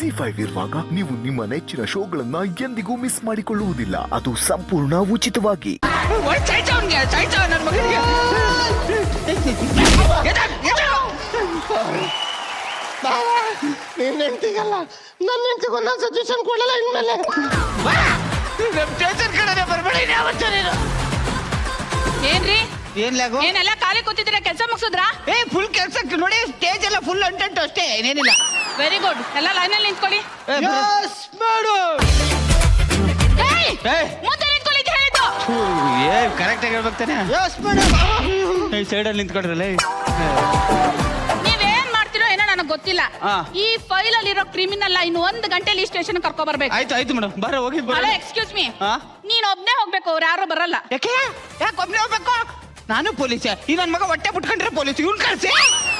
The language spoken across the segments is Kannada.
ZEE5 ಇರುವಾಗ ನೀವು ನಿಮ್ಮ ನೆಚ್ಚಿನ ಶೋಗಳನ್ನ ಎಂದಿಗೂ ಮಿಸ್ ಮಾಡಿಕೊಳ್ಳುವುದಿಲ್ಲ. ಅದು ಸಂಪೂರ್ಣ ಉಚಿತವಾಗಿ. ನಿನ್ನ ಹೆಂಡತಿಗಲ್ಲ, ನನ್ನ ಹೆಂಡತಿಗೂ ನಾನು ಸಜೆಷನ್ ಕೊಡಲ್ಲ ಇನ್ಮೇಲೆ. ಸ್ಟೇಷನ್ ಕಡೆ ಬರ್ಬೇಡಿ. ಏನ್ರಿ ಏನ್ಲಾಗು ಏನೆಲ್ಲ ಖಾಲಿ ಕೂತಿದ್ದೀರಾ? ಕೆಲಸ ಮುಗಿಸಿದ್ರಾ? ಫುಲ್ ಕೆಲ್ಸಕ್ಕೆ ನೋಡಿ, ಸ್ಟೇಜ್ ಎಲ್ಲ ಫುಲ್ ಅಂಟಂಟು ಅಷ್ಟೇ, ಏನೇನಿಲ್ಲ. Very good. ಎಲ್ಲ ಲೈನಲ್ಲಿ ನಿಂತ್ಕೊಳ್ಳಿ. ಮುಂದೆ ನಿಂತ್ಕೊಳ್ಳಿ ಅಂತ ಹೇಳಿದ್ದು. ಕರೆಕ್ಟ್ ಆಗಿ ಹೇಳ್ಬೇಕಾನೆ. ಸೈಡಲ್ಲಿ ನಿಂತ್ಕೊಂಡ್ರಲ್ಲ. ನೀವೇನ್ ಮಾಡ್ತಿರೋ ಏನೋ ನನಗೆ ಗೊತ್ತಿಲ್ಲ. ಈ ಫೈಲ್ ಅಲ್ಲಿರೋ ಕ್ರಿಮಿನಲ್ ಇನ್ನು 1 ಗಂಟೆಲಿ ಸ್ಟೇಷನ್ ಕರ್ಕೊ ಬರ್ಬೇಕು. ಆಯ್ತು ಮೇಡಮ್, ಬರ ಹೋಗಿ. ಅಲ್ಲ, ಎಕ್ಸ್ಕ್ಯೂಸ್ ಮೀ, ನೀನ್ ಒಬ್ನೇ ಹೋಗ್ಬೇಕು, ಅವ್ರು ಯಾರು ಬರಲ್ಲ. ಯಾಕೆ ಒಬ್ನೇ ಹೋಗ್ಬೇಕು? ನಾನು ಪೊಲೀಸ್, ಈ ನನ್ ಮಗ ಹೊಟ್ಟೆ ಬಿಟ್ಕೊಂಡ್ರೆ ಪೊಲೀಸ್, ಇವ್ನು ಕಳ್ಸಿ.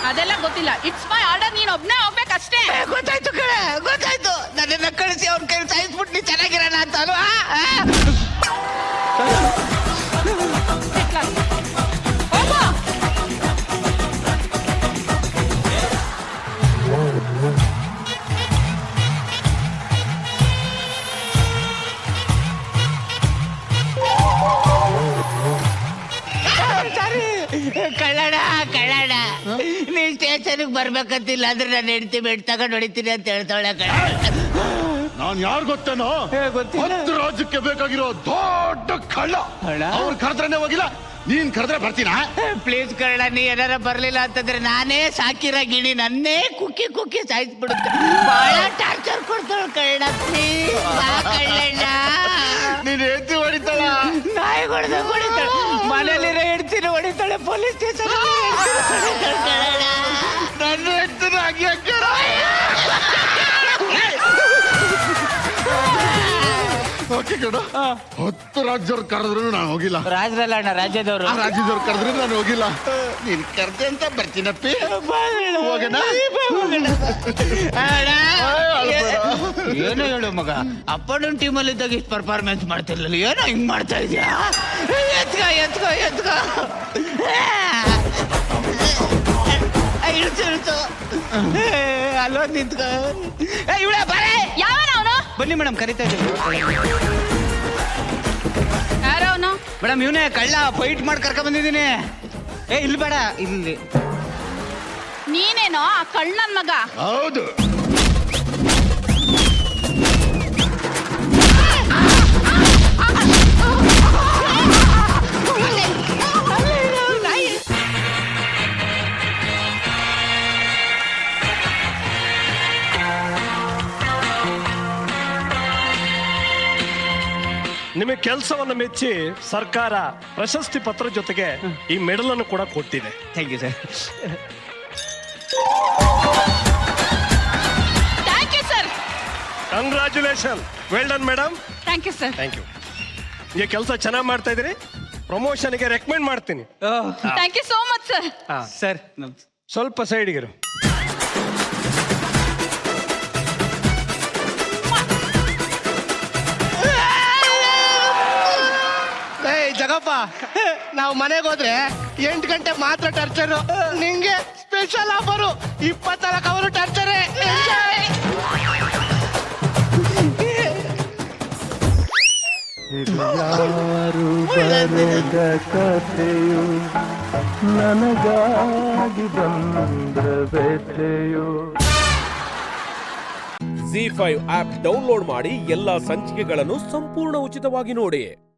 ಅದೆಲ್ಲ ಗೊತ್ತಿಲ್ಲ. It's my order. ನೀನ್ ಒಬ್ನೇ ಹೋಗ್ಬೇಕಷ್ಟೇ. ಗೊತ್ತಾಯ್ತು ಕಡೆ, ಗೊತ್ತಾಯ್ತು. ನನ್ನನ್ನ ಕಳಿಸಿ ಅವ್ನ ಕೈ ಸಾಯಿಸ್ಬಿಟ್ಟು ನೀ ಚೆನ್ನಾಗಿರೋಣ ಅಂತ ಅಲ್ವಾ? ಕಳ್ಳಡ ನೀ ಸ್ಟೇಷನ್ಗೆ ಬರ್ಬೇಕಂತಿಲ್ಲ ಅಂದ್ರೆ ನಾನು ಹೆಂಡತಿ ಬೆಡ್ ತಗೊಂಡು ಹೊಡಿತೀನಿ ಅಂತ ಹೇಳ್ತಾಳೆ. ನಾನ್ ಯಾರು ಗೊತ್ತೇನೋ? ಗೊತ್ತಿಲ್ಲ. ರಾಜ್ಯಕ್ಕೆ ಬೇಕಾಗಿರೋ ದೊಡ್ಡ ಕಳ್ಳ. ಅವ್ರು ಕರೆದ್ರೆ ಹೋಗಿಲ್ಲ, ನೀನ್ ಕರೆದ್ರೆ ಬರ್ತೀನ? ಪ್ಲೀಸ್ ಕಳ್ಳ, ನೀ ಏನಾರ ಬರ್ಲಿಲ್ಲ ಅಂತಂದ್ರೆ ನಾನೇ ಸಾಕಿರೋ ಗಿಣಿ ನನ್ನೇ ಕುಕ್ಕಿ ಕುಕ್ಕಿ ಸಾಯಿಸ್ಬಿಡುತ್ತೆ. ಬಹಳ ಟಾರ್ಚರ್ ಕೊಡ್ತಾಳ ಕಳ್ಳ. ಕಳ್ಳಣ್ಣ ನೀನ್ ಹೆಂಡತಿ ಹೊಡಿತಾಳ, ನಾಯಿ ಹೊಡಿತಾಳೆ, ಮನೇಲಿರೋ ಹೆಂಡ್ತಿನ ಹೊಡಿತಾಳೆ, ಪೊಲೀಸ್ ಸ್ಟೇಷನ್ ನನ್ನ ಹೆಂಡತಿನ ಹಾಗೆ ಓಕೆ ಕಣ. 10 ರಾಜ್ಯವ್ರು ಕರೆದ್ರು ನಾನು ಹೋಗಿಲ್ಲ. ರಾಜ್ರಲ್ಲ ಅಣ್ಣ, ರಾಜ್ಯದವರು. ರಾಜ್ಯದವ್ರು ಕರೆದ್ರು ನಾನು ಹೋಗಿಲ್ಲ. ನೀನ್ ಕರ್ದೆ ಅಂತ ಬರ್ತೀನಪ್ಪಿ. ಹೋಗೋಣ. ಏನೋ ಹೇಳು ಮಗ, ಅಪ್ಪನ ಟೀಮಲ್ಲಿ ಇದ್ದಾಗ ಇಷ್ಟು ಪರ್ಫಾರ್ಮೆನ್ಸ್ ಮಾಡ್ತಿರ್ಲಿಲ್ಲ, ಏನೋ ಹಿಂಗ್ ಮಾಡ್ತಾ ಇದ್ಯಾ? ಎತ್ಕೋ ಇಳಿಸು. ಅಲ್ಲೋ ನಿಂತ್ಕೋ. ಇವಳ ಬರೇ. ಯಾವನ ಅವನು? ಬನ್ನಿ ಮೇಡಮ್, ಕರಿತಾ ಇದ್ದೀವಿ. ಯಾರೋ ಅವನು? ಮೇಡಮ್ ಇವನೇ ಕಳ್ಳ, ಫೈಟ್ ಮಾಡಿ ಕರ್ಕೊಂಡ್ ಬಂದಿದ್ದೀನಿ. ಇಲ್ಲಿ ಬೇಡ, ಇಲ್ಲಿ. ನೀನೇನೋ ಆ ಕಳ್ಳನ್ ಮಗ? ಹೌದು. ನಿಮಗೆ ಕೆಲಸವನ್ನು ಮೆಚ್ಚಿ ಸರ್ಕಾರ ಪ್ರಶಸ್ತಿ ಪತ್ರ ಜೊತೆಗೆ ಈ ಮೆಡಲ್ ಅನ್ನು ಕೂಡ ಕೊಟ್ಟಿದೆ. Thank you sir. Thank you sir. Congratulation. Well done madam. Thank you sir. Thank you. ಈ ಕೆಲಸ ಚೆನ್ನಾಗಿ ಮಾಡ್ತಾ ಇದ್ದೀರಿ. ಪ್ರಮೋಷನ್ಗೆ ರೆಕಮೆಂಡ್ ಮಾಡ್ತೀನಿ. Thank you so much sir. Sir ಸ್ವಲ್ಪ ಸೈಡ್ಗಿರು. ಜಗಪ್ಪ, ನಾವು ಮನೆಗೆ ಹೋದ್ರೆ 8 ಗಂಟೆ ಮಾತ್ರ ಟರ್ಚರು. ನಿಂಗೆ ಸ್ಪೆಷಲ್ ಆಫರು, 24 ಅವರು ಟರ್ಚರೇ. ಯಾರು ಬರೆದ ಕಥೆಯು ನನಗಾಗಿ ಬಂದ ವ್ಯಥೆಯು. ZEE5 ಆಪ್ ಡೌನ್ಲೋಡ್ ಮಾಡಿ ಎಲ್ಲಾ ಸಂಚಿಕೆಗಳನ್ನು ಸಂಪೂರ್ಣ ಉಚಿತವಾಗಿ ನೋಡಿ.